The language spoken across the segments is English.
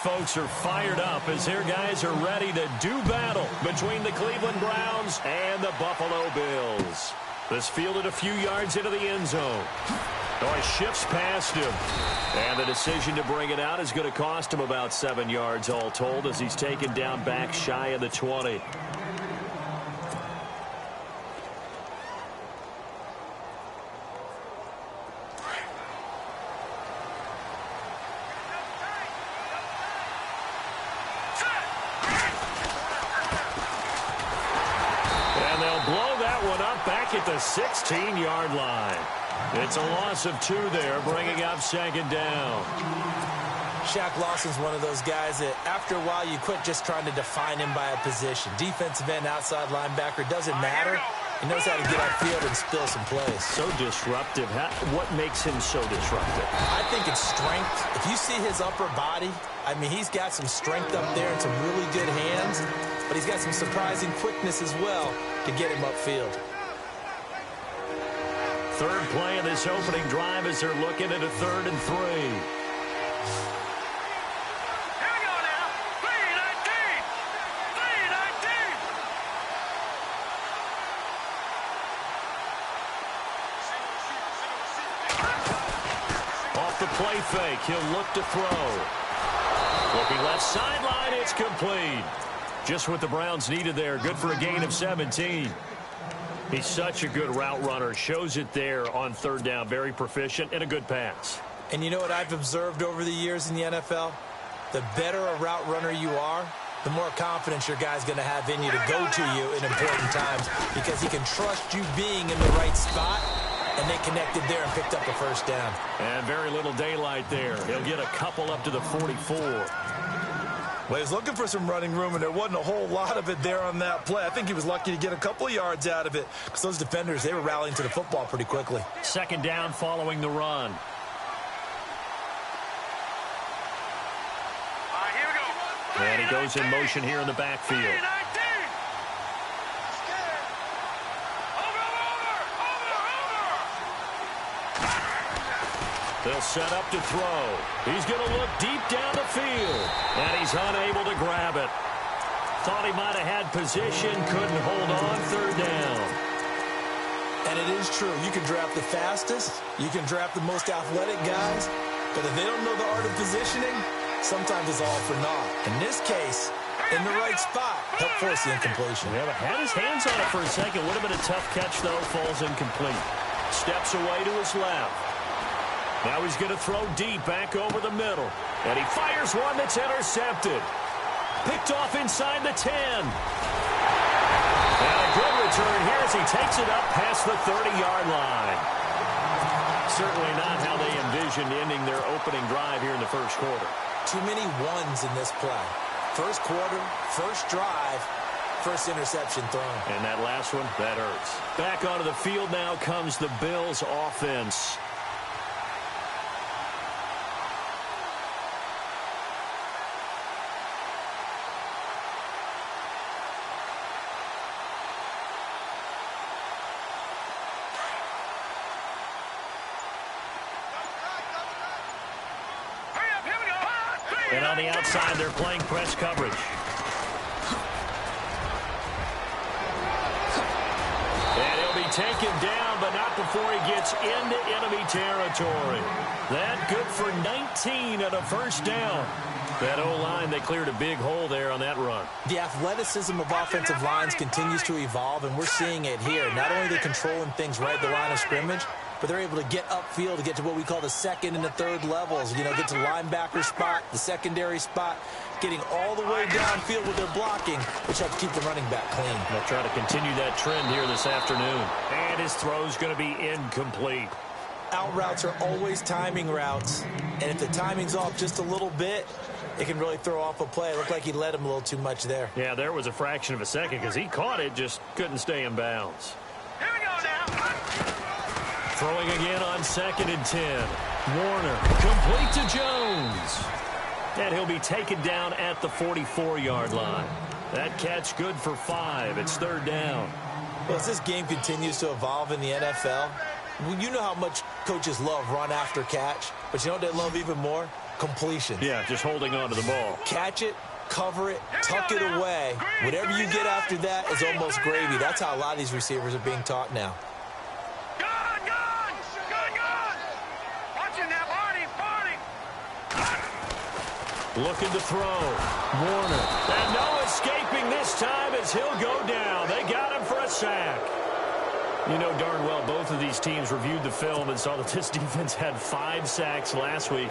folks are fired up as their guys are ready to do battle between the Cleveland Browns and the Buffalo Bills. This fielded a few yards into the end zone. Oh, he shifts past him. And the decision to bring it out is going to cost him about 7 yards all told as he's taken down back shy of the 20. Back at the 16-yard line. It's a loss of 2 there, bringing up second down. Shaq Lawson's one of those guys that after a while you quit just trying to define him by a position. Defensive end, outside linebacker, doesn't matter. He knows how to get upfield and spill some plays. So disruptive. What makes him so disruptive? I think it's strength. If you see his upper body, I mean, he's got some strength up there and some really good hands, but he's got some surprising quickness as well to get him upfield. Third play of this opening drive as they're looking at a 3rd and 3. Here we go now. 3-19. 3-19. Off the play fake, he'll look to throw. Looking left sideline, it's complete. Just what the Browns needed there. Good for a gain of 17. He's such a good route runner. Shows it there on 3rd down. Very proficient and a good pass. And you know what I've observed over the years in the NFL? The better a route runner you are, the more confidence your guy's going to have in you to go to you in important times because he can trust you being in the right spot, and they connected there and picked up the 1st down. And very little daylight there. He'll get a couple up to the 44. Well, he was looking for some running room, and there wasn't a whole lot of it there on that play. I think he was lucky to get a couple of yards out of it because those defenders, they were rallying to the football pretty quickly. Second down following the run. All right, here we go. And he goes in motion here in the backfield. 3-19. They'll set up to throw. He's going to look deep down the field. And he's unable to grab it. Thought he might have had position. Couldn't hold on. 3rd down. And it is true. You can draft the fastest. You can draft the most athletic guys. But if they don't know the art of positioning, sometimes it's all for naught. In this case, in the right spot, help force the incompletion. Yeah, but had his hands on it for a second. Would have been a tough catch, though. Falls incomplete. Steps away to his left. Now he's going to throw deep back over the middle. And he fires one that's intercepted. Picked off inside the 10. And a good return here as he takes it up past the 30-yard line. Certainly not how they envisioned ending their opening drive here in the 1st quarter. Too many ones in this play. 1st quarter, 1st drive, 1st interception thrown. And that last one, that hurts. Back onto the field now comes the Bills offense. And on the outside, they're playing press coverage. And he'll be taken down, but not before he gets into enemy territory. That good for 19 and a 1st down. That O-line, they cleared a big hole there on that run. The athleticism of offensive lines continues to evolve, and we're seeing it here. Not only are they controlling things right at the line of scrimmage, but they're able to get upfield to get to what we call the 2nd and the 3rd levels. You know, get to the linebacker spot, the secondary spot, getting all the way downfield with their blocking, which helps keep the running back clean. They'll try to continue that trend here this afternoon. And his throw's going to be incomplete. Out routes are always timing routes, and if the timing's off just a little bit, it can really throw off a play. It looked like he led him a little too much there. Yeah, there was a fraction of a second because he caught it, just couldn't stay in bounds. Here we go now. Throwing again on 2nd and 10. Warner, complete to Jones. And he'll be taken down at the 44-yard line. That catch good for 5. It's 3rd down. Well, as this game continues to evolve in the NFL, you know how much coaches love run after catch, but you know what they love even more? completions. Yeah, just holding on to the ball. Catch it, cover it, tuck it away. Whatever you get after that is almost gravy. That's how a lot of these receivers are being taught now. Watching that Barney. Looking to throw. Warner. And no escaping this time as he'll go down. They got him for a sack. You know darn well both of these teams reviewed the film and saw that this defense had 5 sacks last week.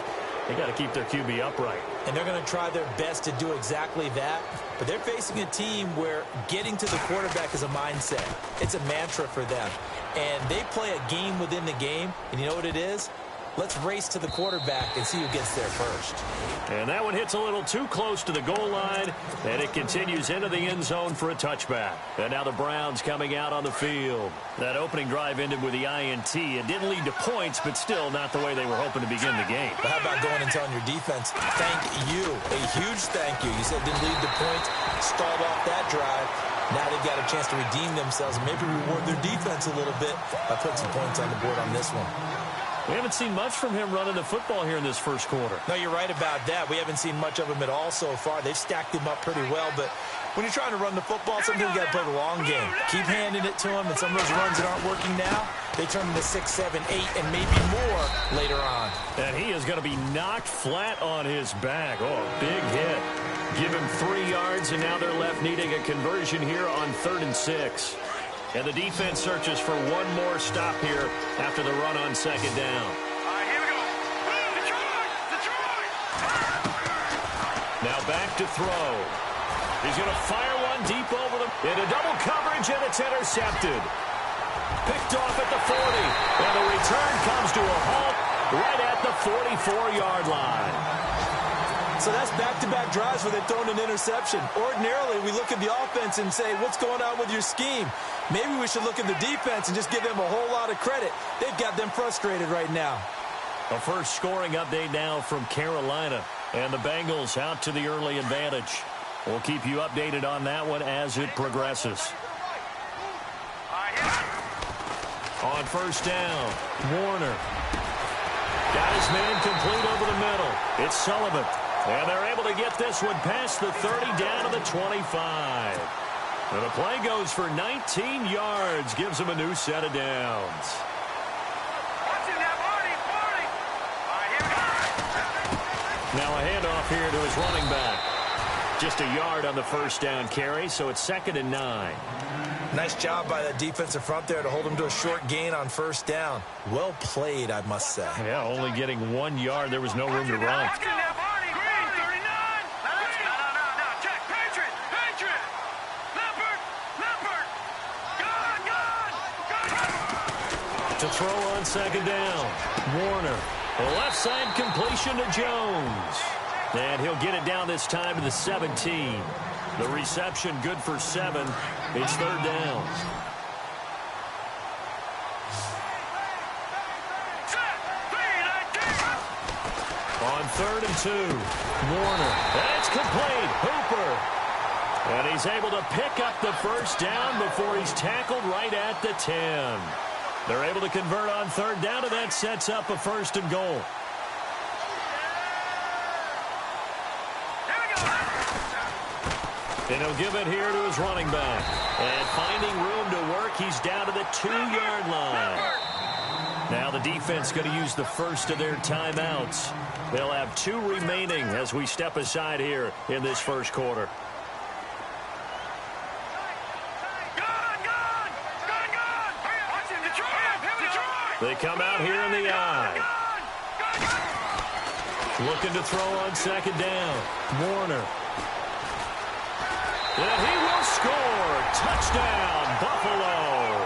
They got to keep their QB upright. And they're going to try their best to do exactly that. But they're facing a team where getting to the quarterback is a mindset. It's a mantra for them. And they play a game within the game. And you know what it is? Let's race to the quarterback and see who gets there first. And that one hits a little too close to the goal line, and it continues into the end zone for a touchback. And now the Browns coming out on the field. That opening drive ended with the INT. It didn't lead to points, but still not the way they were hoping to begin the game. But how about going and telling your defense, thank you, a huge thank you. You said it didn't lead to points, stalled off that drive. Now they've got a chance to redeem themselves and maybe reward their defense a little bit by putting some points on the board on this one. We haven't seen much from him running the football here in this first quarter. No, you're right about that. We haven't seen much of him at all so far. They've stacked him up pretty well, but when you're trying to run the football, sometimes you got to play the long game. Keep handing it to him, and some of those runs that aren't working now, they turn into 6, 7, 8, and maybe more later on. And he is going to be knocked flat on his back. Oh, a big hit. Give him 3 yards, and now they're left needing a conversion here on 3rd and 6. And the defense searches for one more stop here after the run on 2nd down. All right, here we go. Detroit! Now back to throw. He's going to fire one deep over them. Into double coverage, and it's intercepted. Picked off at the 40. And the return comes to a halt right at the 44-yard line. So that's back-to-back drives where they've thrown an interception. Ordinarily, we look at the offense and say, what's going on with your scheme? Maybe we should look at the defense and just give them a whole lot of credit. They've got them frustrated right now. A first scoring update now from Carolina. And the Bengals out to the early advantage. We'll keep you updated on that one as it progresses. On 1st down, Warner. Got his man complete over the middle. It's Sullivan. And they're able to get this one past the 30 down to the 25. And the play goes for 19 yards. Gives them a new set of downs. Watching that Barney. All right, here we go. Now a handoff here to his running back. Just a yard on the 1st down carry, so it's 2nd and 9. Nice job by the defensive front there to hold him to a short gain on 1st down. Well played, I must say. Yeah, only getting 1 yard. There was no room to run. Watching that Barney. Green, 39. No. Check. Patriot. Leopard. Gun. To throw on 2nd down. Warner. The left side completion to Jones. And he'll get it down this time to the 17. The reception good for 7. It's 3rd down. On 3rd and 2. Warner. And it's complete. Hooper. And he's able to pick up the 1st down before he's tackled right at the 10. They're able to convert on 3rd down, and that sets up a 1st and goal. And he'll give it here to his running back. And finding room to work, he's down to the 2-yard line. Now the defense going to use the first of their timeouts. They'll have 2 remaining as we step aside here in this first quarter. They come out here in the eye. Looking to throw on 2nd down. Warner. And he will score. Touchdown, Buffalo.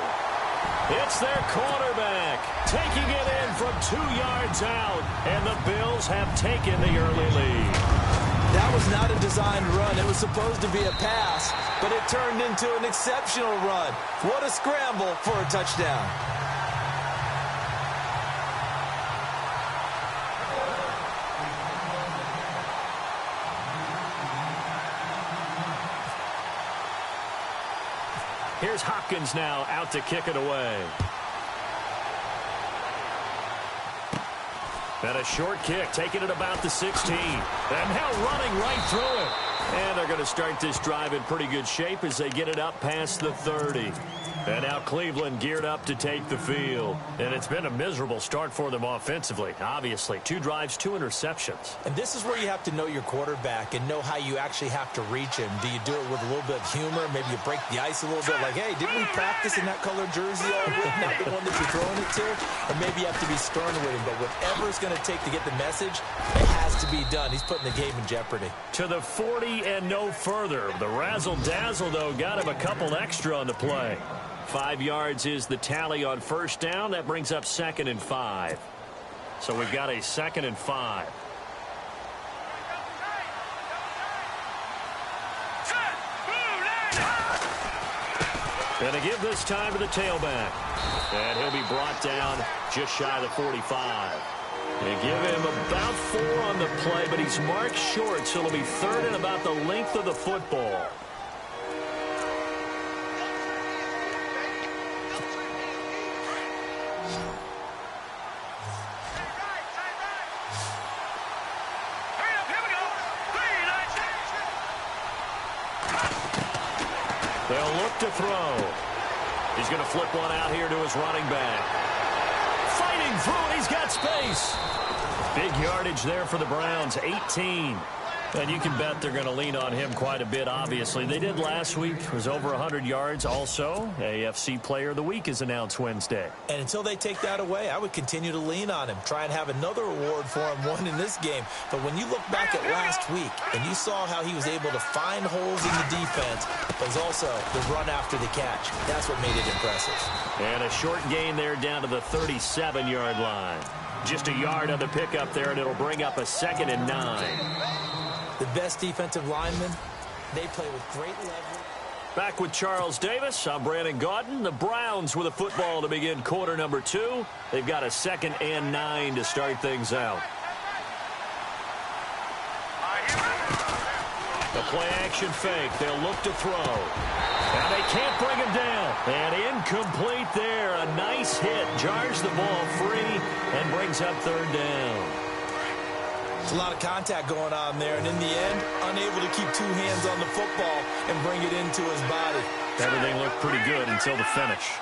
It's their quarterback taking it in from 2 yards out. And the Bills have taken the early lead. That was not a designed run. It was supposed to be a pass, but it turned into an exceptional run. What a scramble for a touchdown. Here's Hopkins now out to kick it away. And a short kick, taking it about the 16. And now running right through it. And they're going to start this drive in pretty good shape as they get it up past the 30. And now Cleveland geared up to take the field. And it's been a miserable start for them offensively, obviously. 2 drives, 2 interceptions. And this is where you have to know your quarterback and know how you actually have to reach him. Do you do it with a little bit of humor? Maybe you break the ice a little bit like, hey, didn't we practice in that colored jersey all week, not the one that you're throwing it to? Or maybe you have to be stern with him. But whatever it's going to take to get the message, it has to be done. He's putting the game in jeopardy. To the 40 and no further. The razzle-dazzle, though, got him a couple extra on the play. 5 yards is the tally on first down. That brings up 2nd and 5. So we've got a 2nd and 5. And to give this time to the tailback. And he'll be brought down just shy of the 45. They give him about 4 on the play, but he's marked short, so it'll be 3rd and about the length of the football. They'll look to throw. He's going to flip one out here to his running back. Fighting through it. He's got space. Big yardage there for the Browns, 18. And you can bet they're going to lean on him quite a bit, obviously. They did last week. It was over 100 yards. Also, AFC Player of the Week is announced Wednesday. And until they take that away, I would continue to lean on him. Try and have another award for him, one in this game. But when you look back at last week, and you saw how he was able to find holes in the defense, but was also the run after the catch. That's what made it impressive. And a short gain there down to the 37-yard line. Just a yard on the pickup there, and it'll bring up a 2nd and 9. The best defensive linemen, they play with great leverage. Back with Charles Davis, I'm Brandon Gaudin. The Browns with a football to begin quarter number 2. They've got a 2nd and 9 to start things out. The play-action fake. They'll look to throw. And they can't bring him down. And incomplete there. A nice hit. Jars the ball free and brings up 3rd down. There's a lot of contact going on there, and in the end, unable to keep 2 hands on the football and bring it into his body. Everything looked pretty good until the finish.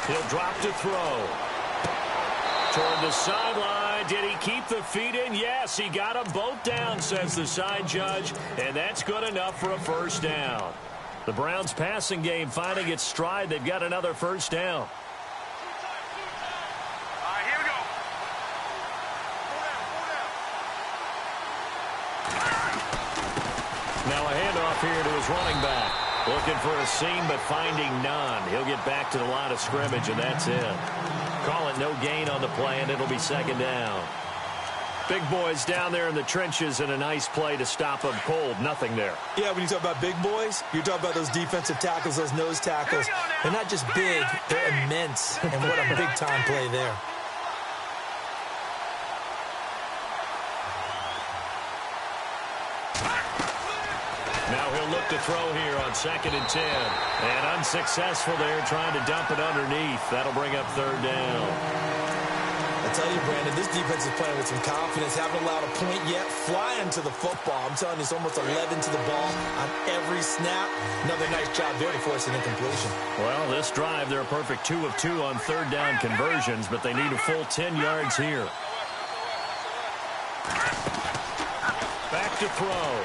He'll drop to throw. Toward the sideline. Did he keep the feet in? Yes, he got them both down, says the side judge, and that's good enough for a 1st down. The Browns' passing game finding its stride. They've got another 1st down. Now a handoff here to his running back. Looking for a seam, but finding none. He'll get back to the line of scrimmage, and that's it. Call it no gain on the play, and it'll be 2nd down. Big boys down there in the trenches, and a nice play to stop them cold. Nothing there. Yeah, when you talk about big boys, you're talking about those defensive tackles, those nose tackles. They're not just big, they're immense. And what a big-time play there. Now he'll look to throw here on 2nd and 10. And unsuccessful there, trying to dump it underneath. That'll bring up 3rd down. I tell you, Brandon, this defense is playing with some confidence. Haven't allowed a point yet. Flying to the football. I'm telling you, it's almost 11 to the ball on every snap. Another nice job there to force an incompletion. Well, this drive, they're a perfect 2 of 2 on 3rd down conversions, but they need a full 10 yards here. Back to throw.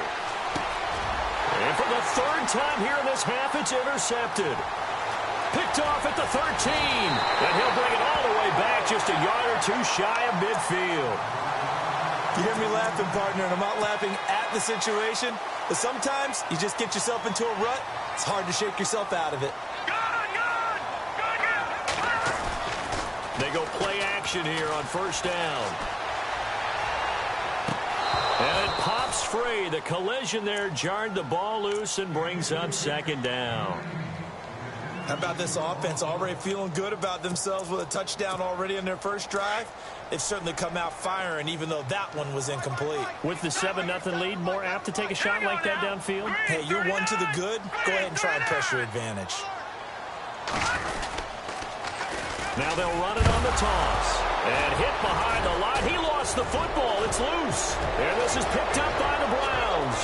And for the 3rd time here in this half, it's intercepted. Picked off at the 13. And he'll bring it all the way back just a yard or 2 shy of midfield. You hear me laughing, partner, and I'm not laughing at the situation. But sometimes you just get yourself into a rut. It's hard to shake yourself out of it. They go play action here on 1st down. And it pops free. The collision there jarred the ball loose and brings up 2nd down. How about this offense already feeling good about themselves with a touchdown already in their first drive? They've certainly come out firing, even though that one was incomplete. With the 7-0 lead, more apt to take a shot like that downfield? Hey, you're 1 to the good. Go ahead and try and press your advantage. Now they'll run it on the toss. And hit behind the line. He lost the football. It's loose. And this is picked up by the Browns.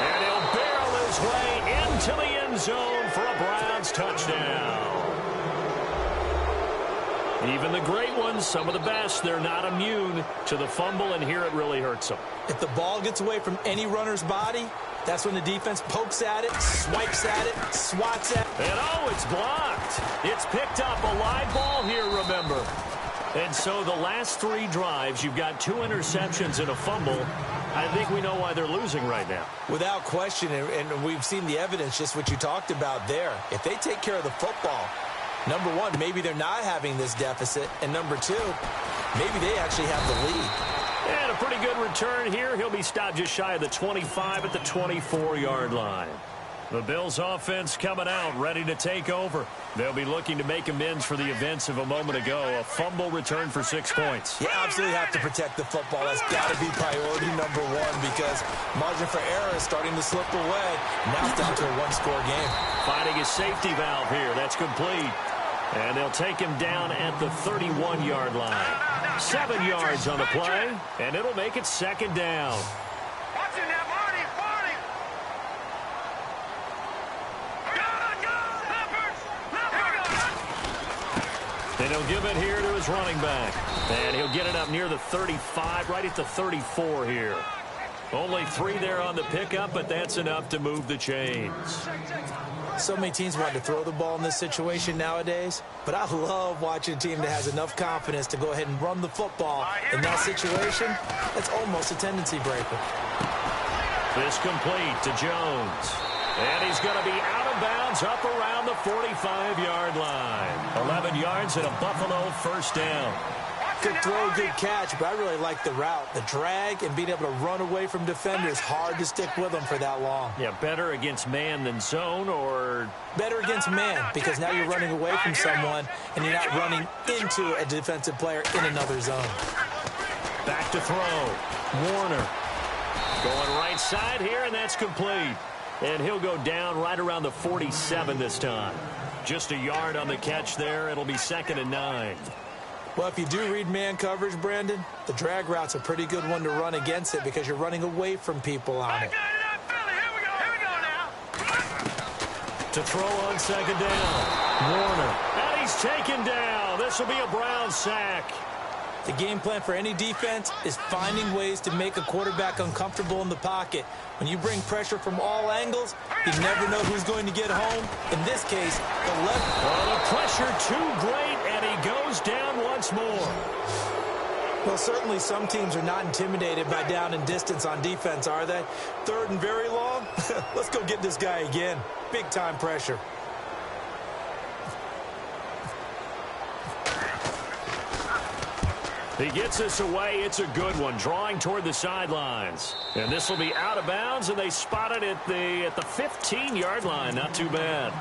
And he'll barrel his way into the end zone for a Browns touchdown. Even the great ones, some of the best, they're not immune to the fumble, and here it really hurts them. If the ball gets away from any runner's body, that's when the defense pokes at it, swipes at it, swats at it. And oh, it's blocked. It's picked up. A live ball here, remember. And so the last 3 drives, you've got 2 interceptions and a fumble. I think we know why they're losing right now. Without question, and we've seen the evidence, just what you talked about there. If they take care of the football, number one, maybe they're not having this deficit. And number 2, maybe they actually have the lead. And a pretty good return here. He'll be stopped just shy of the 25 at the 24-yard line. The Bills offense coming out, ready to take over. They'll be looking to make amends for the events of a moment ago. A fumble return for 6 points. You absolutely have to protect the football. That's got to be priority number 1 because margin for error is starting to slip away. Now it's down to a 1-score game. Finding a safety valve here. That's complete. And they'll take him down at the 31-yard line. 7 yards on the play, and it'll make it 2nd down. Watch it now, Marty, Marty. And he'll give it here to his running back. And he'll get it up near the 35, right at the 34 here. Only 3 there on the pickup, but that's enough to move the chains. So many teams want to throw the ball in this situation nowadays, but I love watching a team that has enough confidence to go ahead and run the football. In that situation, that's almost a tendency breaker. This complete to Jones. And he's going to be out of bounds up around the 45-yard line. 11 yards and a Buffalo 1st down. Good throw, good catch, but I really like the route. The drag and being able to run away from defenders, hard to stick with them for that long. Yeah, better against man than zone, or better against man, because now you're running away from someone and you're not running into a defensive player in another zone. Back to throw. Warner going right side here, and that's complete. And he'll go down right around the 47 this time. Just a yard on the catch there. It'll be 2nd and 9. Well, if you do read man coverage, Brandon, the drag route's a pretty good one to run against it because you're running away from people on it. To throw on 2nd down. Warner. And he's taken down. This will be a Brown sack. The game plan for any defense is finding ways to make a quarterback uncomfortable in the pocket. When you bring pressure from all angles, you never know who's going to get home. In this case, the left. Well, the pressure too great, and he goes down once more. Well, certainly some teams are not intimidated by down and distance on defense, are they? 3rd and very long? Let's go get this guy again. Big-time pressure. He gets this away. It's a good one, drawing toward the sidelines. And this will be out of bounds, and they spot it at the 15-yard line. Not too bad.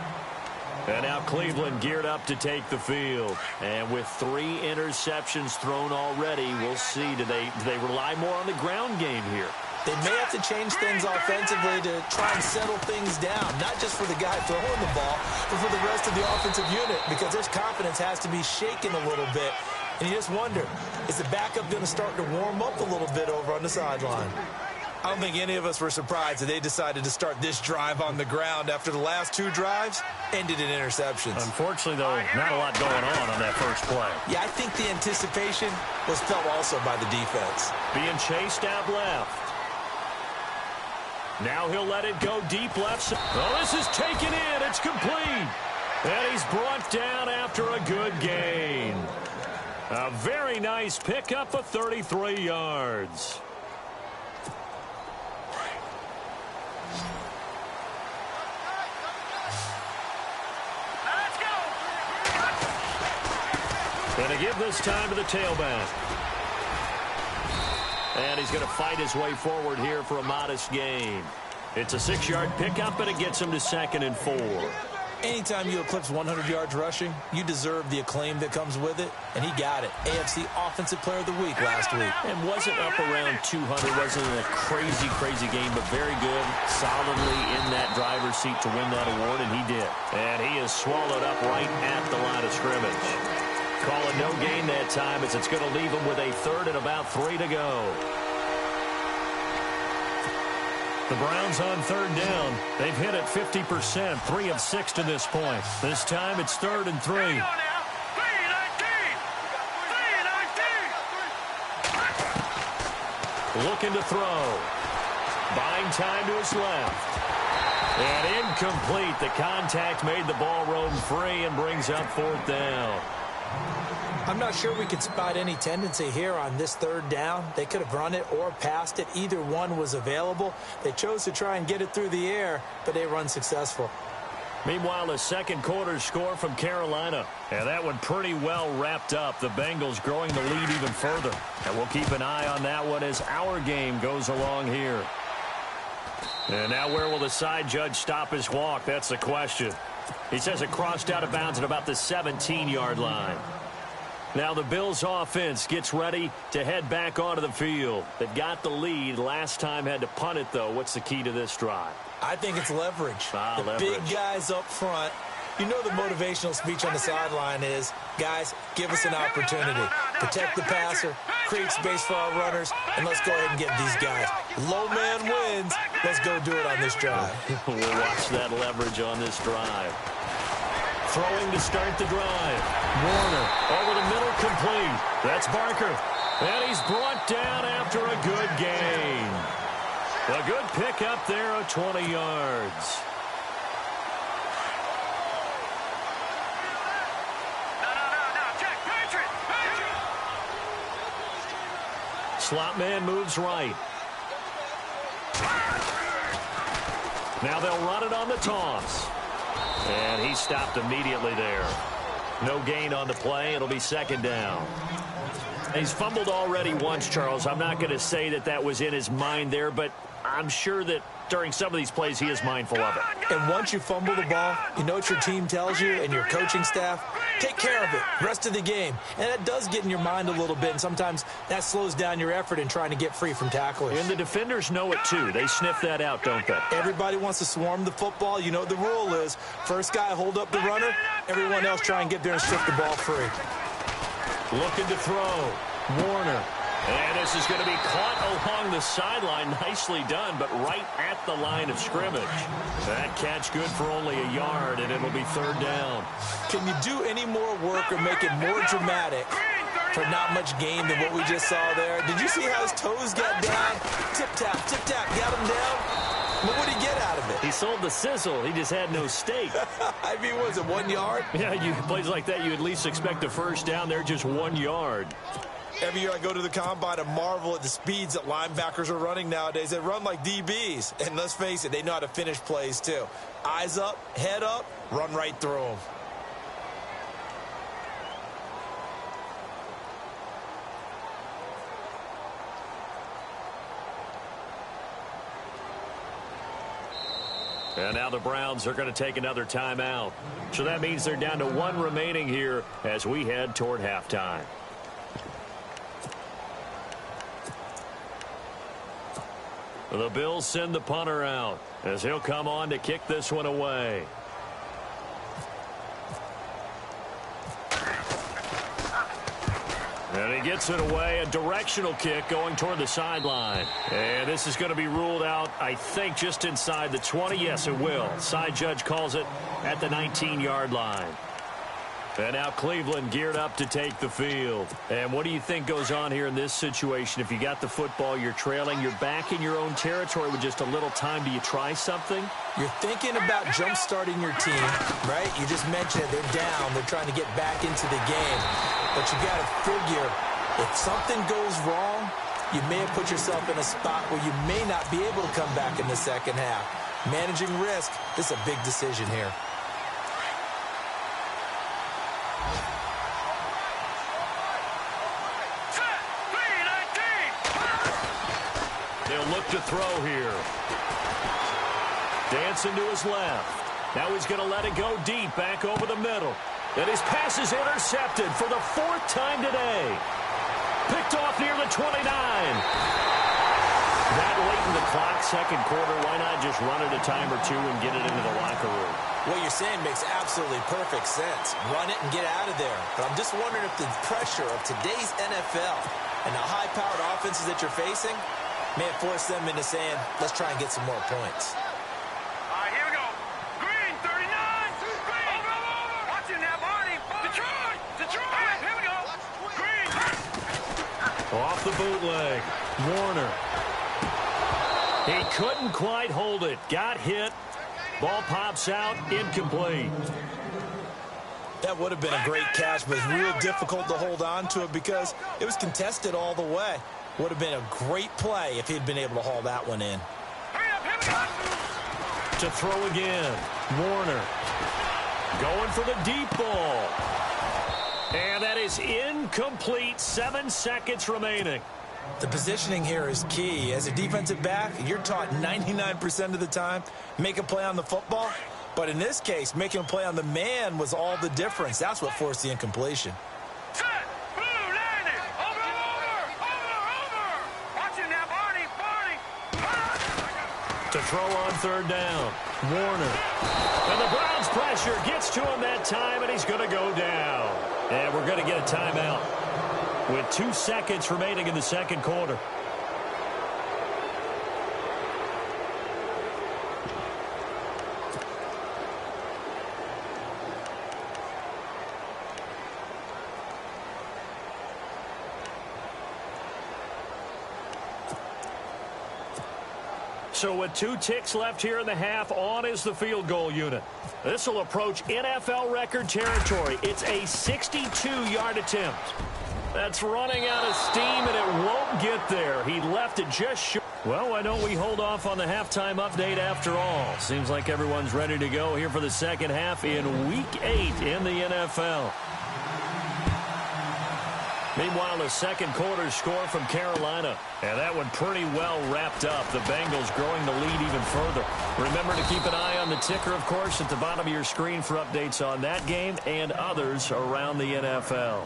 And now Cleveland geared up to take the field. And with 3 interceptions thrown already, we'll see. Do they rely more on the ground game here? They may have to change things offensively to try and settle things down, not just for the guy throwing the ball, but for the rest of the offensive unit, because their confidence has to be shaken a little bit. And you just wonder, is the backup going to start to warm up a little bit over on the sideline? I don't think any of us were surprised that they decided to start this drive on the ground after the last 2 drives ended in interceptions. Unfortunately, though, not a lot going on that first play. Yeah, I think the anticipation was felt also by the defense. Being chased out left. Now he'll let it go deep left side. Oh, this is taken in. It's complete. And he's brought down after a good gain. A very nice pickup of 33 yards. Let's go. And to give this time to the tailback. And he's going to fight his way forward here for a modest gain. It's a 6-yard pickup, and it gets him to 2nd and 4. Anytime you eclipse 100 yards rushing, you deserve the acclaim that comes with it, and he got it. AFC Offensive Player of the Week last week. And wasn't up around 200, wasn't a crazy, crazy game, but very good, solidly in that driver's seat to win that award, and he did. And he is swallowed up right at the line of scrimmage. Call it no gain that time as it's going to leave him with a third and about 3 to go. The Browns on third down. They've hit it 50%, 3 of 6 to this point. This time it's 3rd and 3. Looking to throw. Buying time to his left. And incomplete. The contact made the ball roam free and brings up 4th down. I'm not sure we could spot any tendency here on this 3rd down. They could have run it or passed it. Either one was available. They chose to try and get it through the air, but they run successful. Meanwhile, a second quarter score from Carolina. And that one pretty well wrapped up. The Bengals growing the lead even further. And we'll keep an eye on that one as our game goes along here. And now where will the side judge stop his walk? That's the question. He says it crossed out of bounds at about the 17-yard line. Now the Bills offense gets ready to head back onto the field. They've got the lead. Last time had to punt it, though. What's the key to this drive? I think it's leverage. Leverage. Big guys up front. You know the motivational speech on the sideline is, guys, give us an opportunity. Protect the passer, create space for our runners, and let's go ahead and get these guys. Low man wins. Let's go do it on this drive. We'll watch that leverage on this drive. Throwing to start the drive. Warner over the middle, complete. That's Barker. And he's brought down after a good gain. A good pickup there of 20 yards. Slot man moves right. Now they'll run it on the toss. And he stopped immediately there. No gain on the play. It'll be 2nd down. He's fumbled already once, Charles. I'm not going to say that that was in his mind there, but I'm sure that during some of these plays he is mindful of it. And once you fumble the ball, you know what your team tells you and your coaching staff? Take care of it. Rest of the game. And that does get in your mind a little bit, and sometimes that slows down your effort in trying to get free from tacklers. And the defenders know it, too. They sniff that out, don't they? Everybody wants to swarm the football. You know what the rule is. First guy hold up the runner. Everyone else try and get there and strip the ball free. Looking to throw. Warner. And this is going to be caught along the sideline. Nicely done, but right at the line of scrimmage. That catch good for only a yard, and it'll be 3rd down. Can you do any more work or make it more dramatic for not much gain than what we just saw there? Did you see how his toes got down? Tip-tap, got him down. But what did he get out of it? He sold the sizzle. He just had no steak. I mean, was it 1 yard? Yeah, plays like that, you at least expect a first down. They're just 1 yard. Every year I go to the combine and marvel at the speeds that linebackers are running nowadays. They run like DBs. And let's face it, they know how to finish plays too. Eyes up, head up, run right through them. And now the Browns are going to take another timeout. So that means they're down to 1 remaining here as we head toward halftime. The Bills send the punter out as he'll come on to kick this one away. And he gets it away, a directional kick going toward the sideline. And this is going to be ruled out, I think, just inside the 20. Yes, it will. Side judge calls it at the 19-yard line. And now Cleveland geared up to take the field. And what do you think goes on here in this situation? If you got the football, you're trailing, you're back in your own territory with just a little time. Do you try something? You're thinking about jump-starting your team, right? You just mentioned it. They're down. They're trying to get back into the game. But you got to figure, if something goes wrong, you may have put yourself in a spot where you may not be able to come back in the second half. Managing risk, this is a big decision here. They'll look to throw here. Dancing to his left. Now he's going to let it go deep, back over the middle. And his pass is intercepted for the 4th time today. Picked off near the 29. That late in the clock, second quarter, why not just run it a time or two and get it into the locker room? What you're saying makes absolutely perfect sense. Run it and get out of there. But I'm just wondering if the pressure of today's NFL and the high-powered offenses that you're facing may have forced them into saying, let's try and get some more points. All right, here we go. Green, 39. Green. Over. Watch him now, Barney. Detroit. Here we go. Green. Off the bootleg. Warner. He couldn't quite hold it. Got hit. Ball pops out. Incomplete. That would have been a great catch, but it's real difficult to hold on to it because it was contested all the way. Would have been a great play if he'd been able to haul that one in. To throw again. Warner. Going for the deep ball. And that is incomplete. 7 seconds remaining. The positioning here is key. As a defensive back, you're taught 99% of the time, make a play on the football. But in this case, making a play on the man was all the difference. That's what forced the incompletion. Set. Blue, landing. Over. Watch him now, Barney. To throw on third down. Warner. And the Browns pressure gets to him that time, and he's going to go down. And we're going to get a timeout with 2 seconds remaining in the second quarter. So with 2 ticks left here in the half, on is the field goal unit. This will approach NFL record territory. It's a 62-yard attempt. That's running out of steam, and it won't get there. He left it just short. Well, why don't we hold off on the halftime update after all? Seems like everyone's ready to go here for the second half in Week 8 in the NFL. Meanwhile, the second quarter score from Carolina. And that one pretty well wrapped up. The Bengals growing the lead even further. Remember to keep an eye on the ticker, of course, at the bottom of your screen for updates on that game and others around the NFL.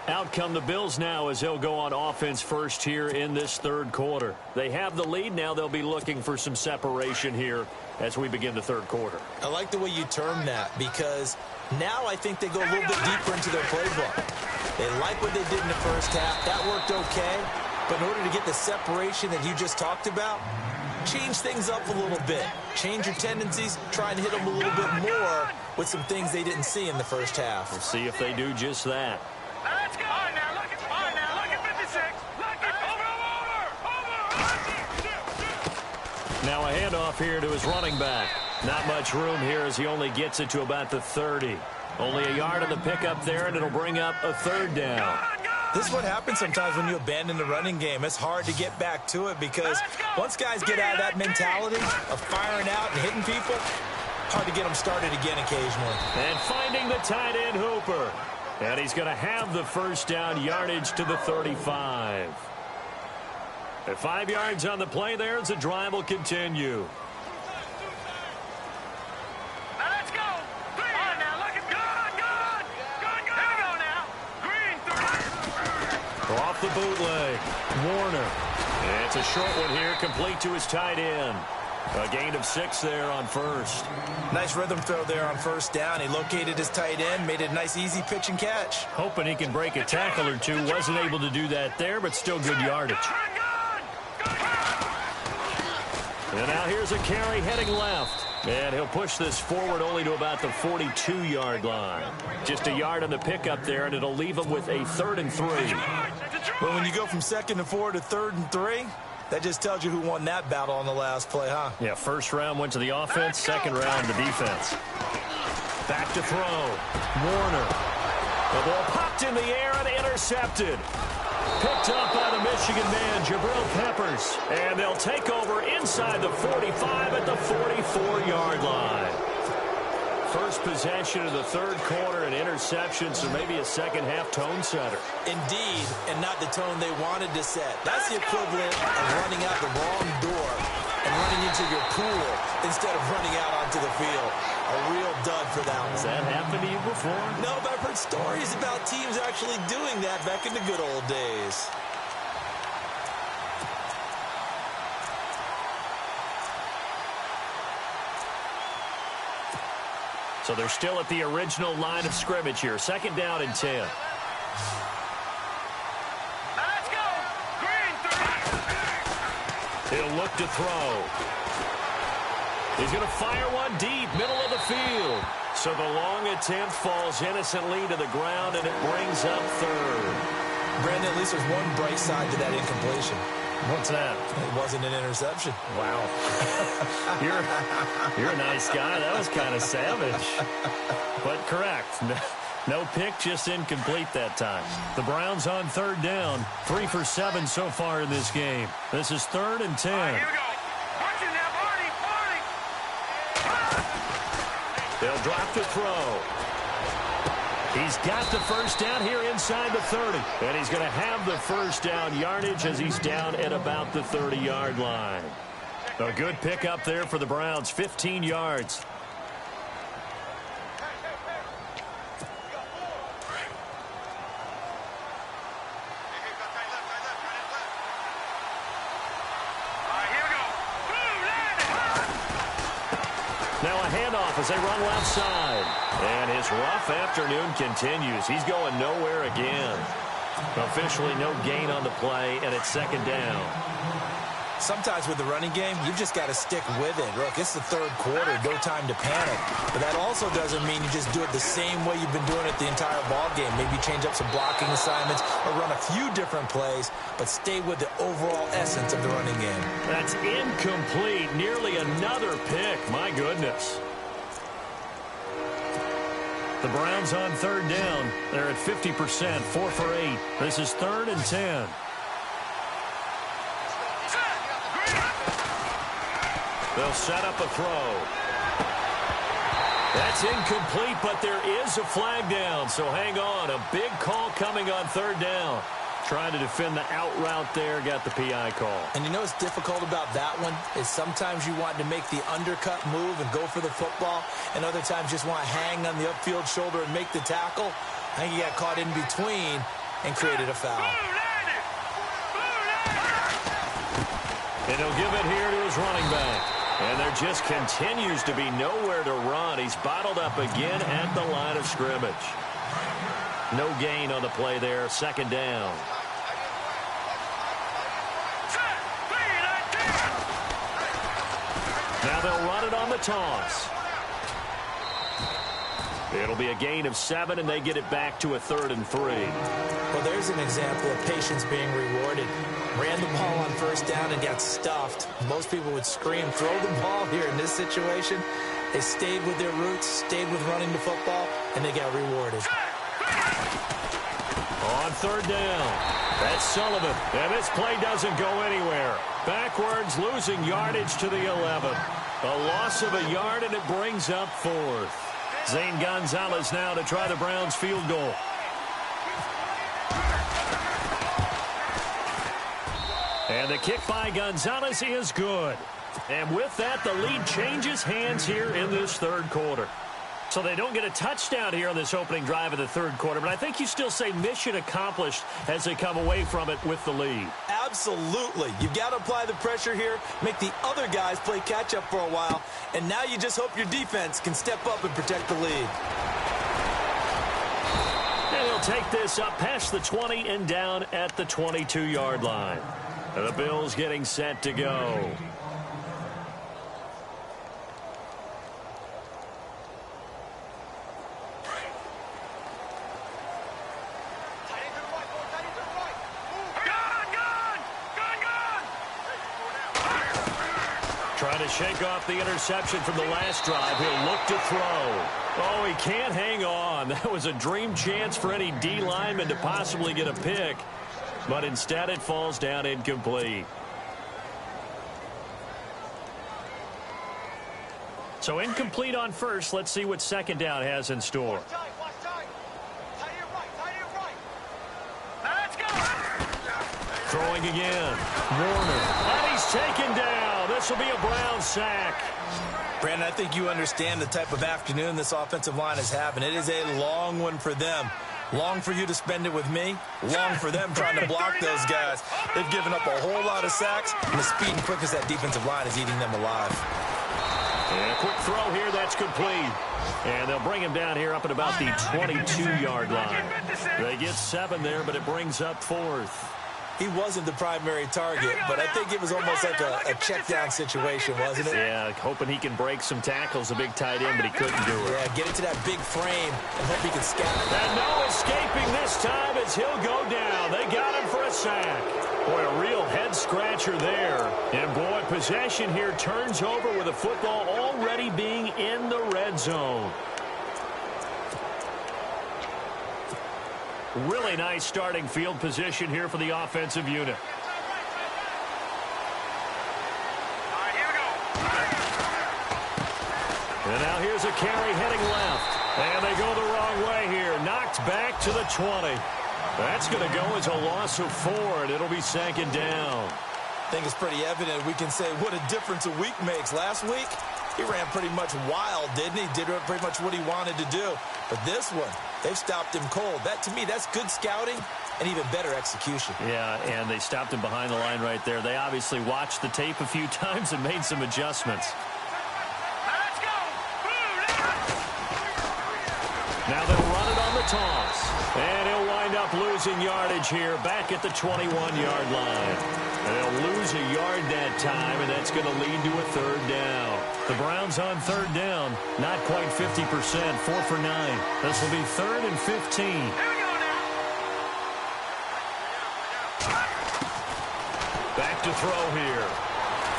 Out come the Bills now as they'll go on offense first here in this third quarter. They have the lead. Now they'll be looking for some separation here as we begin the third quarter. I like the way you term that because now I think they go a little bit deeper into their playbook. They like what they did in the first half. That worked okay. But in order to get the separation that you just talked about, change things up a little bit. Change your tendencies. Try and hit them a little bit more with some things they didn't see in the first half. We'll see if they do just that. Let's go. All right, now, look at 56. Look at over. Now a handoff here to his running back. Not much room here as he only gets it to about the 30. Only a yard on the pickup there, and it'll bring up a third down. This is what happens sometimes when you abandon the running game. It's hard to get back to it because once guys get out of that mentality of firing out and hitting people, hard to get them started again occasionally. And finding the tight end Hooper. And he's going to have the first down, yardage to the 35. At 5 yards on the play there as the drive will continue. Off the bootleg. Warner. And it's a short one here, complete to his tight end. A gain of 6 there on first. Nice rhythm throw there on first down. He located his tight end, made it a nice easy pitch and catch. Hoping he can break a tackle or two. Wasn't able to do that there, but still good yardage. And now here's a carry heading left. And he'll push this forward only to about the 42-yard line. Just a yard on the pickup there, and it'll leave him with a 3rd and 3. But when you go from 2nd and 4 to 3rd and 3, that just tells you who won that battle on the last play, huh? Yeah, first round went to the offense, second round the defense. Back to throw. Warner. The ball popped in the air and intercepted. Picked up by the Michigan man, Jabril Peppers. And they'll take over inside the 45 at the 44-yard line. First possession of the third quarter, an interception, so maybe a second-half tone setter. Indeed, and not the tone they wanted to set. That's the equivalent of running out the wrong door and running into your pool instead of running out onto the field. A real dud for that one. Has that happened to you before? No, but I've heard stories about teams actually doing that back in the good old days. So they're still at the original line of scrimmage here. 2nd down and 10. Let's go. Green, 30. He'll look to throw. He's going to fire one deep, middle of the field. So the long attempt falls innocently to the ground, and it brings up 3rd. Brandon, at least there's one bright side to that incompletion. What's that? It wasn't an interception. Wow. You're a nice guy. That was kind of savage. But correct. No pick, just incomplete that time. The Browns on 3rd down. 3 for 7 so far in this game. This is 3rd and 10. All right, here we go. Watch it now, Barney. They'll drop to throw. He's got the first down here inside the 30. And he's going to have the first down yardage as he's down at about the 30-yard line. A good pickup there for the Browns, 15 yards. Now a handoff as they run left side. And his rough afternoon continues. He's going nowhere again. Officially no gain on the play, and it's 2nd down. Sometimes with the running game, you've just got to stick with it. Look, it's the 3rd quarter, no time to panic. But that also doesn't mean you just do it the same way you've been doing it the entire ball game. Maybe change up some blocking assignments or run a few different plays, but stay with the overall essence of the running game. That's incomplete. Nearly another pick. My goodness. The Browns on 3rd down. They're at 50%, 4 for 8. This is 3rd and 10. They'll set up a throw. That's incomplete, but there is a flag down, so hang on. A big call coming on 3rd down. Trying to defend the out route there, got the PI call. And you know what's difficult about that one is sometimes you want to make the undercut move and go for the football, and other times just want to hang on the upfield shoulder and make the tackle. I think he got caught in between and created a foul. And he'll give it here to his running back. And there just continues to be nowhere to run. He's bottled up again at the line of scrimmage. No gain on the play there. 2nd down. Now they'll run it on the toss. It'll be a gain of 7, and they get it back to a 3rd and 3. Well, there's an example of patience being rewarded. Ran the ball on 1st down and got stuffed. Most people would scream, throw the ball here in this situation. They stayed with their roots, stayed with running the football, and they got rewarded. On 3rd down, that's Sullivan. And this play doesn't go anywhere. Backwards, losing yardage to the 11. A loss of a yard, and it brings up 4th. Zane Gonzalez now to try the Browns field goal. And the kick by Gonzalez is good. And with that, the lead changes hands here in this 3rd quarter. So they don't get a touchdown here on this opening drive of the 3rd quarter, but I think you still say mission accomplished as they come away from it with the lead. Absolutely. You've got to apply the pressure here, make the other guys play catch-up for a while, and now you just hope your defense can step up and protect the lead. And he'll take this up past the 20 and down at the 22-yard line. And the Bills getting set to go. Trying to shake off the interception from the last drive. He'll look to throw. Oh, he can't hang on. That was a dream chance for any D lineman to possibly get a pick. But instead it falls down incomplete. So incomplete on first. Let's see what 2nd down has in store. Throwing again. Warner. And he's taken down. this will be a Brown sack. Brandon, I think you understand the type of afternoon this offensive line is having. It is a long one for them. Long for you to spend it with me. Long for them trying to block those guys. They've given up a whole lot of sacks, and the speed and quickness that defensive line is eating them alive. And a quick throw here, that's complete. And they'll bring him down here up at about the 22-yard line. They get 7 there, but it brings up 4th. He wasn't the primary target, but I think it was almost like a check-down situation, wasn't it? Yeah, hoping he can break some tackles, a big tight end, but he couldn't do it. Yeah, get into that big frame and hope he can scatter. And no escaping this time as he'll go down. They got him for a sack. Boy, a real head-scratcher there. And, boy, possession here turns over with the football already being in the red zone. Really nice starting field position here for the offensive unit. All right, here we go. And now here's a carry heading left. And they go the wrong way here. Knocked back to the 20. That's going to go as a loss of 4, and it'll be 2nd down. I think it's pretty evident. We can say what a difference a week makes. Last week, he ran pretty much wild, didn't he? Did pretty much what he wanted to do. But this one, they've stopped him cold. That, to me, that's good scouting and even better execution. Yeah, and they stopped him behind the line right there. They obviously watched the tape a few times and made some adjustments. Let's go. Now they'll run it on the toss. And he'll wind up losing yardage here back at the 21-yard line. They'll lose a yard that time, and that's going to lead to a 3rd down. The Browns on 3rd down, not quite 50%, 4 for 9. This will be 3rd and 15. Here we go now. Back to throw here.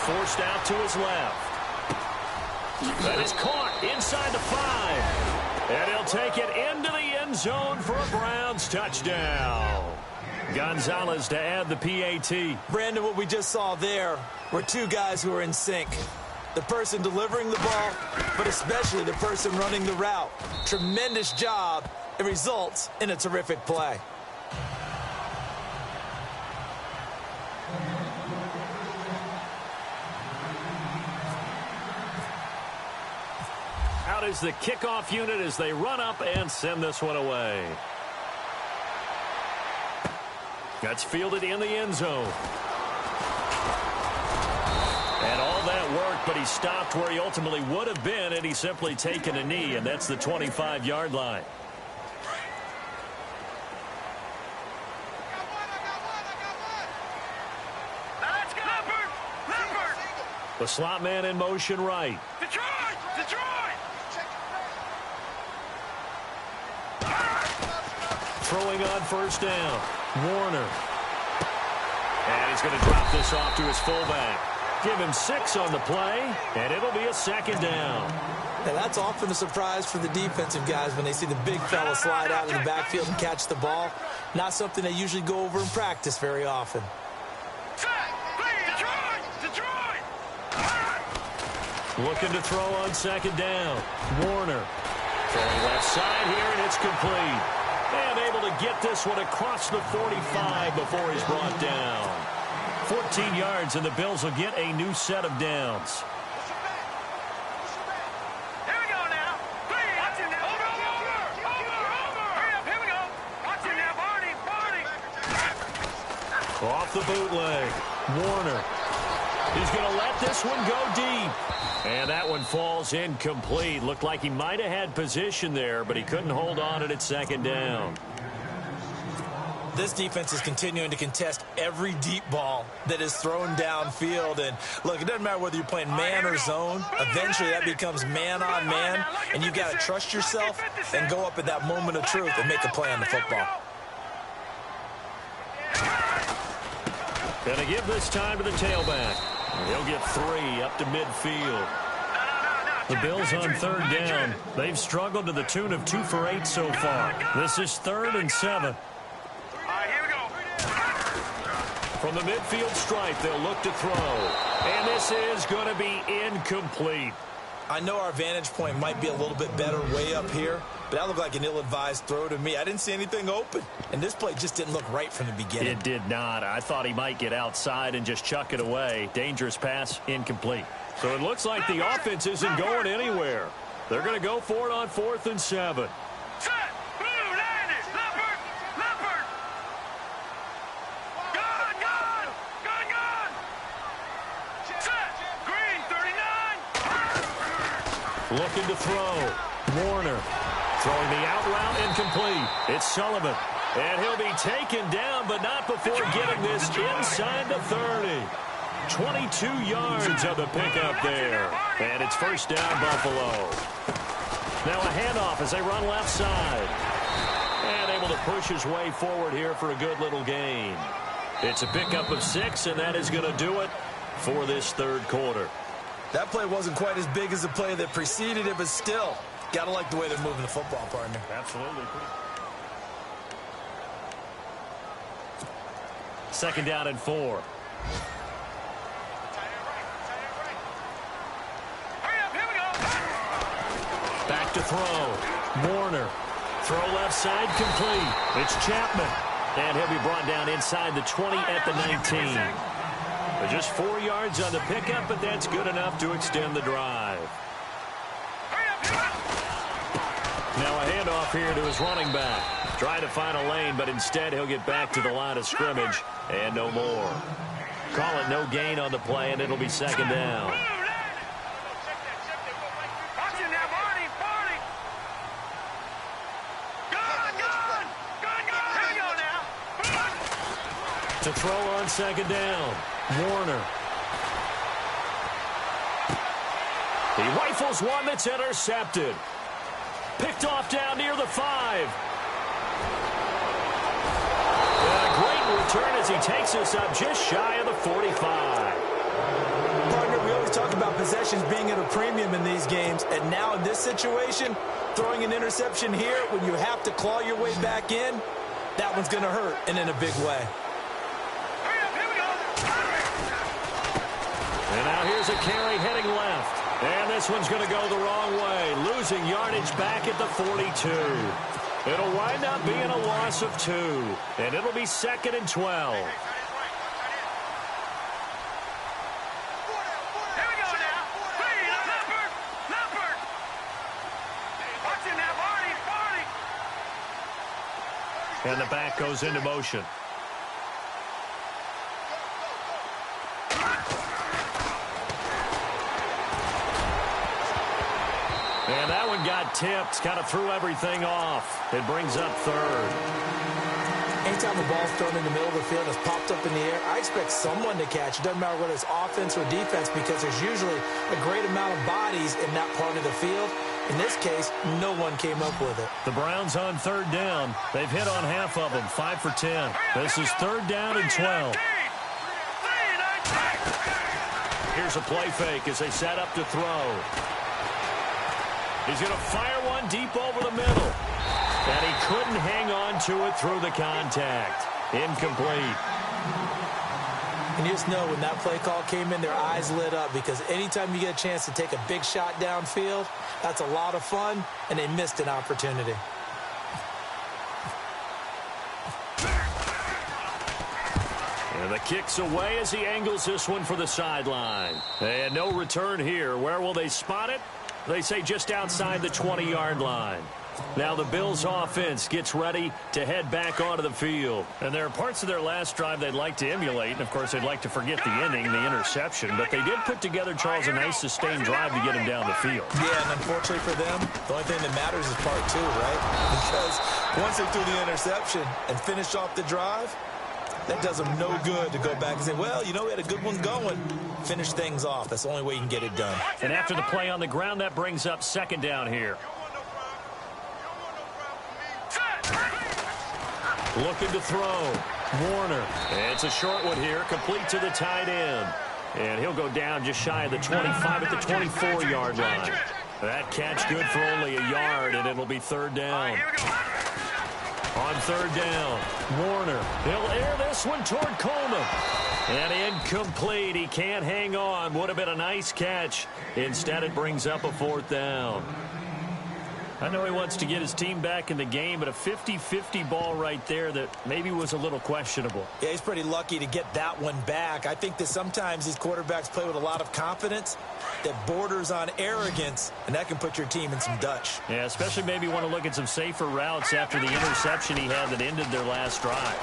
Forced out to his left. That is caught inside the 5. And he'll take it into the end zone for a Browns touchdown. Gonzalez to add the PAT. Brandon, what we just saw there were two guys who are in sync. The person delivering the ball, but especially the person running the route. Tremendous job. It results in a terrific play. Out is the kickoff unit as they run up and send this one away. That's fielded in the end zone. And all that work, but he stopped where he ultimately would have been, and he's simply taken a knee, and that's the 25-yard line. Let's go. Leopard. The slot man in motion right. Detroit. Throwing on 1st down. Warner. And he's going to drop this off to his fullback. Give him 6 on the play, and it'll be a 2nd down. And that's often a surprise for the defensive guys when they see the big fella slide out in the backfield and catch the ball. Not something they usually go over in practice very often. Detroit. Looking to throw on 2nd down. Warner. Throwing left side here, and it's complete. And able to get this one across the 45 before he's brought down. 14 yards, and the Bills will get a new set of downs. Here we go now. Watch him now. Over. Hurry up. Here we go. Watch him now, Barney. Off the bootleg. Warner. He's going to let this one go deep. And that one falls incomplete. Looked like he might have had position there, but he couldn't hold on it at 2nd down. This defense is continuing to contest every deep ball that is thrown downfield. And, look, it doesn't matter whether you're playing man or zone. Eventually, that becomes man on man, and you've got to trust yourself and go up at that moment of truth and make a play on the football. Going to give this time to the tailback. He'll get 3 up to midfield. The Bills on 3rd down. They've struggled to the tune of 2 for 8 so far. This is 3rd and 7. Here we go. From the midfield stripe, they'll look to throw. And this is going to be incomplete. I know our vantage point might be a little bit better way up here, but that looked like an ill-advised throw to me. I didn't see anything open, and this play just didn't look right from the beginning. It did not. I thought he might get outside and just chuck it away. Dangerous pass, incomplete. So it looks like the offense isn't going anywhere. They're going to go for it on 4th and 7. Set. Blue, landed. Leopard. Leopard. Gun, gun. Gun, gun. Set. Green, 39. Looking to throw. Warner throwing the out route, incomplete. It's Sullivan. And he'll be taken down, but not before getting this inside the 30. 22 yards on the pickup there. And it's first down, Buffalo. Now a handoff as they run left side. And able to push his way forward here for a good little gain. It's a pickup of 6, and that is going to do it for this third quarter. That play wasn't quite as big as the play that preceded it, but still, got to like the way they're moving the football, partner. Absolutely. Second down and 4. Back to throw. Warner. Throw left side, complete. It's Chapman. And he'll be brought down inside the 20 at the 19. But just 4 yards on the pickup, but that's good enough to extend the drive. Now a handoff here to his running back. Trying to find a lane, but instead he'll get back to the line of scrimmage. And no more. Call it no gain on the play, and it'll be second down. To throw on second down. Warner. He rifles one that's intercepted. Picked off down near the 5. And a great return as he takes us up just shy of the 45. Partner, we always talk about possessions being at a premium in these games, and now in this situation, throwing an interception here when you have to claw your way back in, that one's going to hurt, and in a big way. And now here's a carry heading left. And this one's going to go the wrong way. Losing yardage back at the 42. It'll wind up being a loss of 2. And it'll be second and 12. Here we go now. Green, Leopard. Leopard. Watch him now, Barney. Barney. And the back goes into motion. And that one got tipped, kind of threw everything off. It brings up third. Anytime the ball's thrown in the middle of the field, it's popped up in the air, I expect someone to catch. It doesn't matter whether it's offense or defense, because there's usually a great amount of bodies in that part of the field. In this case, no one came up with it. The Browns on third down. They've hit on half of them, 5 for 10. This is third down and 12. Here's a play fake as they set up to throw. He's going to fire one deep over the middle. And he couldn't hang on to it through the contact. Incomplete. And you just know when that play call came in, their eyes lit up, because anytime you get a chance to take a big shot downfield, that's a lot of fun, and they missed an opportunity. And the kick's away as he angles this one for the sideline. And no return here. Where will they spot it? They say just outside the 20-yard line. Now the Bills offense gets ready to head back onto the field. And there are parts of their last drive they'd like to emulate. And, of course, they'd like to forget the inning, the interception. But they did put together, Charles, a nice sustained drive to get him down the field. Yeah, and unfortunately for them, the only thing that matters is part 2, right? Because once they threw the interception and finished off the drive, that does them no good to go back and say, well, you know, we had a good one going. Finish things off. That's the only way you can get it done. And after the play on the ground, that brings up second down here. Looking to throw. Warner. And it's a short one here, complete to the tight end. And he'll go down just shy of the 25 at the 24-yard line. That catch good for only a yard, and it'll be third down. On third down, Warner. He'll air this one toward Coleman. And incomplete. He can't hang on. Would have been a nice catch. Instead, it brings up a fourth down. I know he wants to get his team back in the game, but a 50-50 ball right there that maybe was a little questionable. Yeah, he's pretty lucky to get that one back. I think that sometimes these quarterbacks play with a lot of confidence that borders on arrogance, and that can put your team in some Dutch. Yeah, especially maybe want to look at some safer routes after the interception he had that ended their last drive.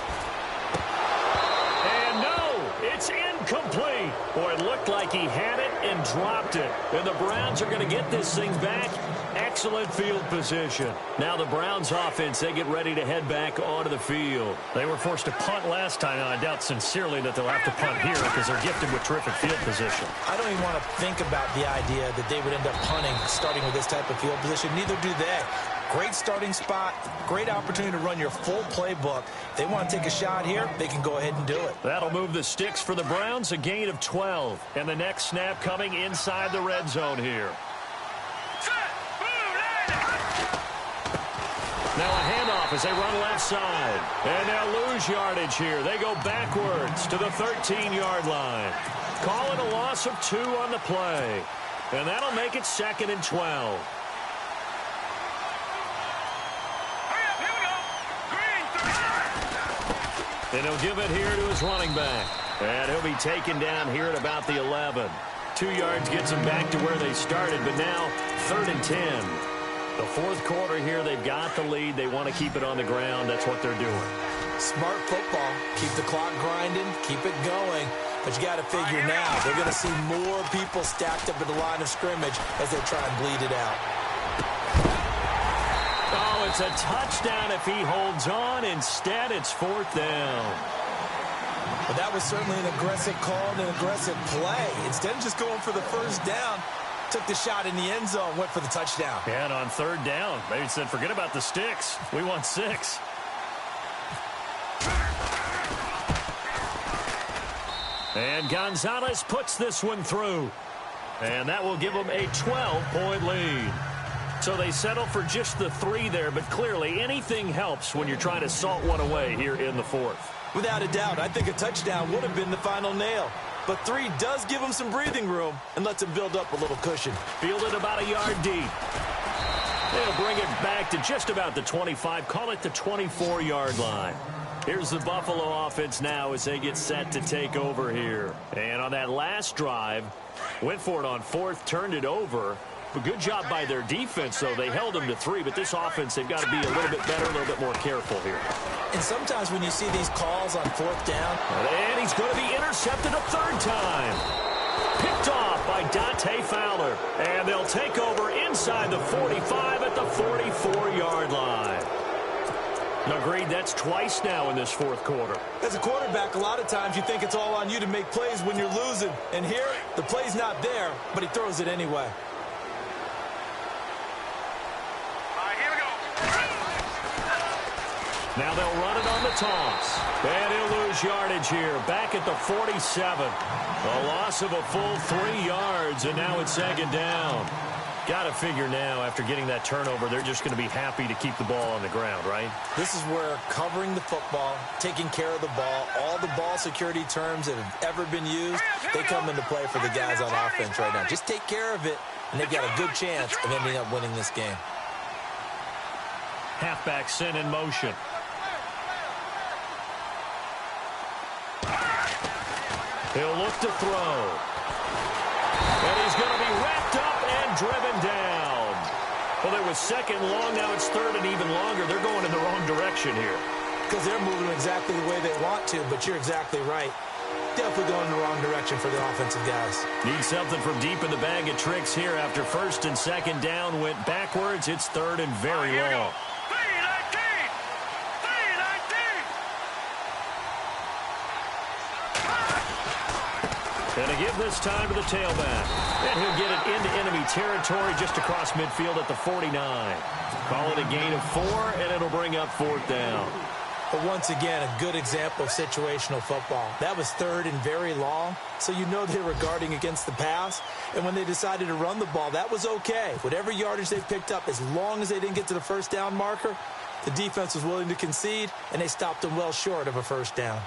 And no, it's incomplete. Boy, it looked like he had it and dropped it. And the Browns are going to get this thing back. Excellent field position. Now the Browns offense, they get ready to head back onto the field. They were forced to punt last time. Now, I doubt sincerely that they'll have to punt here because they're gifted with terrific field position. I don't even want to think about the idea that they would end up punting starting with this type of field position. Neither do they. Great starting spot, great opportunity to run your full playbook. If they want to take a shot here, they can go ahead and do it. That'll move the sticks for the Browns, a gain of 12. And the next snap coming inside the red zone here. Now a handoff as they run left side. And they'll lose yardage here. They go backwards to the 13-yard line. Calling a loss of 2 on the play. And that'll make it 2nd and 12. And he'll give it here to his running back. And he'll be taken down here at about the 11. 2 yards gets them back to where they started, but now 3rd and 10. The fourth quarter here, they've got the lead. They want to keep it on the ground. That's what they're doing. Smart football. Keep the clock grinding. Keep it going. But you got to figure now, they're going to see more people stacked up at the line of scrimmage as they try and bleed it out. Oh, it's a touchdown if he holds on. Instead, it's 4th down. But that was certainly an aggressive call and an aggressive play. Instead of just going for the first down, took the shot in the end zone, went for the touchdown. Yeah, and on 3rd down, they said, forget about the sticks. We want 6. And Gonzalez puts this one through. And that will give them a 12-point lead. So they settle for just the 3 there, but clearly anything helps when you're trying to salt one away here in the 4th. Without a doubt, I think a touchdown would have been the final nail. But 3 does give them some breathing room and lets them build up a little cushion. Fielded about a yard deep. They'll bring it back to just about the 25. Call it the 24-yard line. Here's the Buffalo offense now as they get set to take over here. And on that last drive, went for it on 4th, turned it over. A good job by their defense, though. They held them to 3, but this offense, they've got to be a little bit better, a little bit more careful here. And sometimes when you see these calls on 4th down. And he's going to be intercepted a 3rd time. Picked off by Dante Fowler. And they'll take over inside the 45 at the 44-yard line. Agreed, that's twice now in this 4th quarter. As a quarterback, a lot of times you think it's all on you to make plays when you're losing. And here, the play's not there, but he throws it anyway. Now they'll run it on the toss. And he'll lose yardage here. Back at the 47. A loss of a full 3 yards, and now it's 2nd down. Got to figure now, after getting that turnover, they're just going to be happy to keep the ball on the ground, right? This is where covering the football, taking care of the ball, all the ball security terms that have ever been used, they come into play for the guys on offense right now. Just take care of it, and they've got a good chance of ending up winning this game. Halfback sent in motion. He'll look to throw. And he's going to be wrapped up and driven down. Well, it was 2nd long. Now it's 3rd and even longer. They're going in the wrong direction here. Because they're moving exactly the way they want to, but you're exactly right. Definitely going in the wrong direction for the offensive guys. Need something from deep in the bag of tricks here after 1st and 2nd down went backwards. It's 3rd and very long. And to give this time to the tailback. And he'll get it into enemy territory just across midfield at the 49. Call it a gain of 4, and it'll bring up 4th down. But once again, a good example of situational football. That was 3rd and very long, so you know they were guarding against the pass. And when they decided to run the ball, that was okay. Whatever yardage they picked up, as long as they didn't get to the 1st down marker, the defense was willing to concede, and they stopped them well short of a 1st down.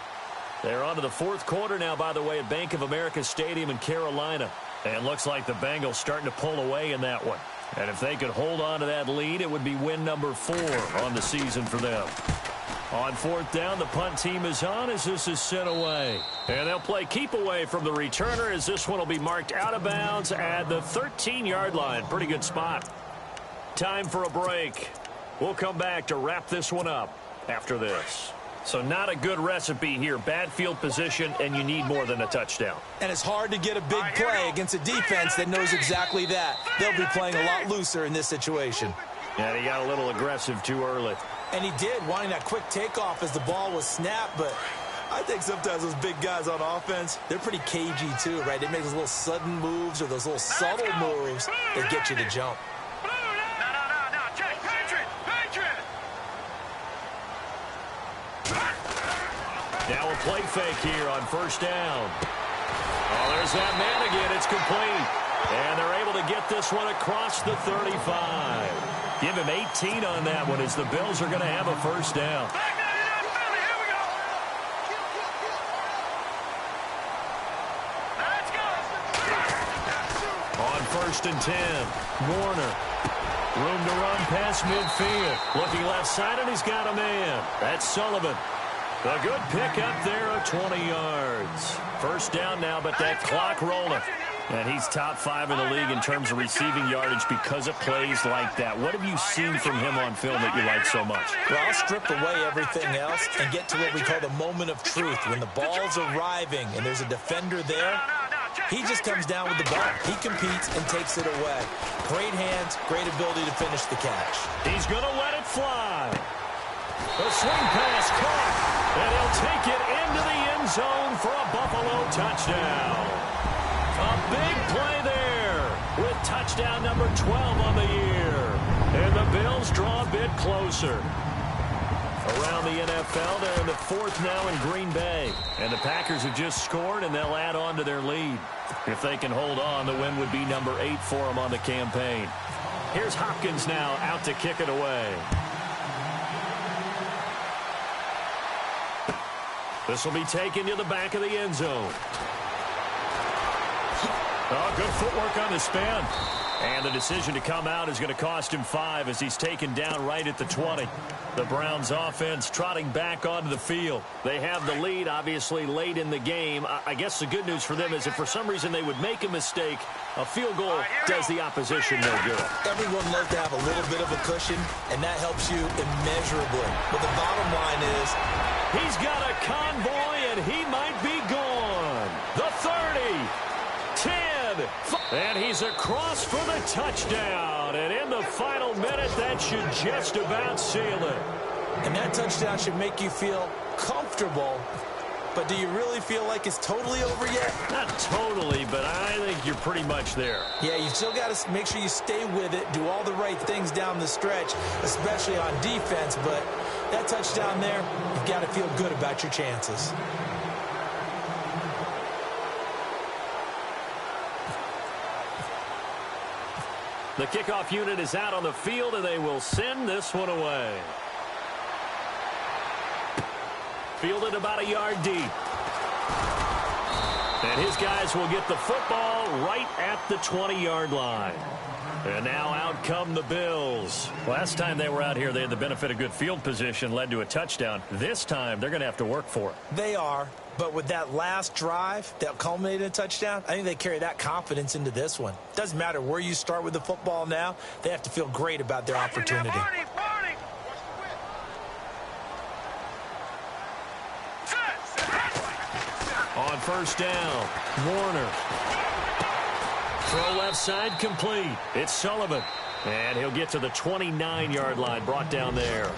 They're on to the 4th quarter now, by the way, at Bank of America Stadium in Carolina. And looks like the Bengals starting to pull away in that one. And if they could hold on to that lead, it would be win number 4 on the season for them. On 4th down, the punt team is on as this is sent away. And they'll play keep away from the returner as this one will be marked out of bounds at the 13-yard line. Pretty good spot. Time for a break. We'll come back to wrap this one up after this. So not a good recipe here. Bad field position, and you need more than a touchdown. And it's hard to get a big play against a defense that knows exactly that. They'll be playing a lot looser in this situation. And he got a little aggressive too early. And he did, wanting that quick takeoff as the ball was snapped. But I think sometimes those big guys on offense, they're pretty cagey too, right? They make those little sudden moves or those little subtle moves that get you to jump. Now a play fake here on 1st down. Oh, there's that man again. It's complete. And they're able to get this one across the 35. Give him 18 on that one as the Bills are going to have a 1st down. On 1st and 10, Warner. Room to run past midfield. Looking left side, and he's got a man. That's Sullivan. A good pick up there of 20 yards. 1st down now, but that clock rolling. And he's top 5 in the league in terms of receiving yardage because of plays like that. What have you seen from him on film that you like so much? Well, I'll strip away everything else and get to what we call the moment of truth. When the ball's arriving and there's a defender there, he just comes down with the ball. He competes and takes it away. Great hands, great ability to finish the catch. He's going to let it fly. The swing pass caught, and he'll take it into the end zone for a Buffalo touchdown. A big play there with touchdown number 12 on the year. And the Bills draw a bit closer. Around the NFL, they're in the 4th now in Green Bay. And the Packers have just scored, and they'll add on to their lead. If they can hold on, the win would be number 8 for them on the campaign. Here's Hopkins now out to kick it away. This will be taken to the back of the end zone. Oh, good footwork on the spin. And the decision to come out is going to cost him 5 as he's taken down right at the 20. The Browns offense trotting back onto the field. They have the lead, obviously, late in the game. I guess the good news for them is if for some reason they would make a mistake, a field goal does the opposition no good. Everyone loves to have a little bit of a cushion, and that helps you immeasurably. But the bottom line is, he's got a convoy, and he might be gone. The 30, 10, and he's across for the touchdown. And in the final minute, that should just about seal it. And that touchdown should make you feel comfortable. But do you really feel like it's totally over yet? Not totally, but I think you're pretty much there. Yeah, you still got to make sure you stay with it, do all the right things down the stretch, especially on defense. But that touchdown there, you've got to feel good about your chances. The kickoff unit is out on the field, and they will send this one away. Fielded about a yard deep. And his guys will get the football right at the 20-yard line. And now out come the Bills. Last time they were out here, they had the benefit of good field position, led to a touchdown. This time, they're going to have to work for it. They are. But with that last drive that culminated in a touchdown, I think they carry that confidence into this one. Doesn't matter where you start with the football now. They have to feel great about their opportunity. On 1st down, Warner. Throw left side complete. It's Sullivan. And he'll get to the 29-yard line, brought down there.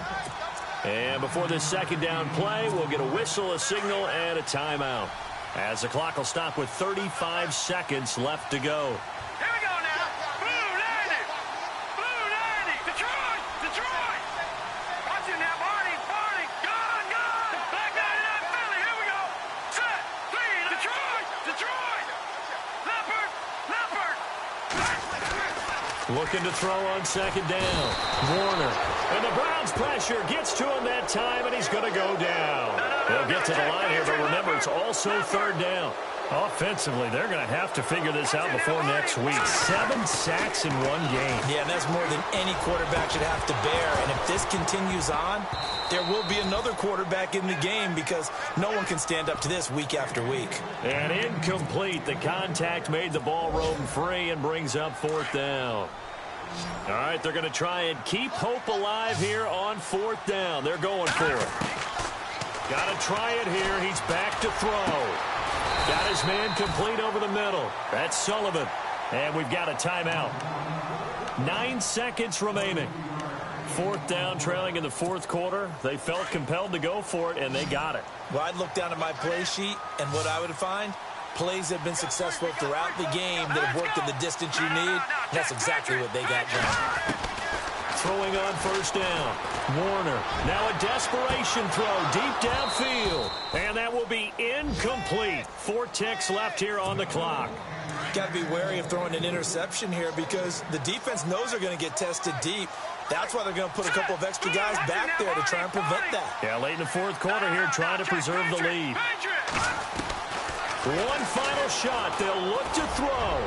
And before this 2nd down play, we'll get a whistle, a signal, and a timeout. As the clock will stop with 35 seconds left to go. Here we go now. Blue 90. Blue 90. Detroit. Detroit. Watch it now, Barney. Barney. Gone. Black 99 Philly. Here we go. Set. 3. Detroit. Detroit. Leopard. Looking to throw on 2nd down. Warner. And the Browns pressure gets to him that time, and he's going to go down. They'll get to the line here, but remember, it's also 3rd down. Offensively, they're going to have to figure this out before next week. 7 sacks in one game. Yeah, and that's more than any quarterback should have to bear. And if this continues on, there will be another quarterback in the game because no one can stand up to this week after week. And incomplete. The contact made the ball roam free and brings up 4th down. All right, they're going to try and keep hope alive here on 4th down. They're going for it. Got to try it here. He's back to throw. Got his man complete over the middle. That's Sullivan. And we've got a timeout. 9 seconds remaining. 4th down, trailing in the 4th quarter. They felt compelled to go for it, and they got it. Well, I'd look down at my play sheet, and what I would find, plays have been successful throughout the game that have worked in the distance you need. That's exactly what they got done. Throwing on 1st down. Warner, now a desperation throw deep downfield. And that will be incomplete. 4 ticks left here on the clock. Got to be wary of throwing an interception here because the defense knows they're going to get tested deep. That's why they're going to put a couple of extra guys back there to try and prevent that. Yeah, late in the 4th quarter here, trying to preserve the lead. One final shot. They'll look to throw.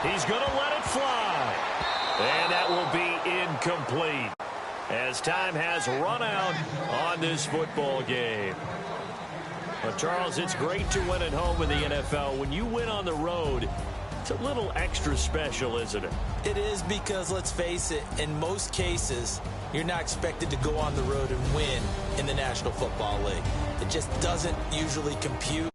He's going to let it fly. And that will be incomplete as time has run out on this football game. But, Charles, it's great to win at home in the NFL. When you win on the road, it's a little extra special, isn't it? It is because, let's face it, in most cases, you're not expected to go on the road and win in the National Football League. It just doesn't usually compute.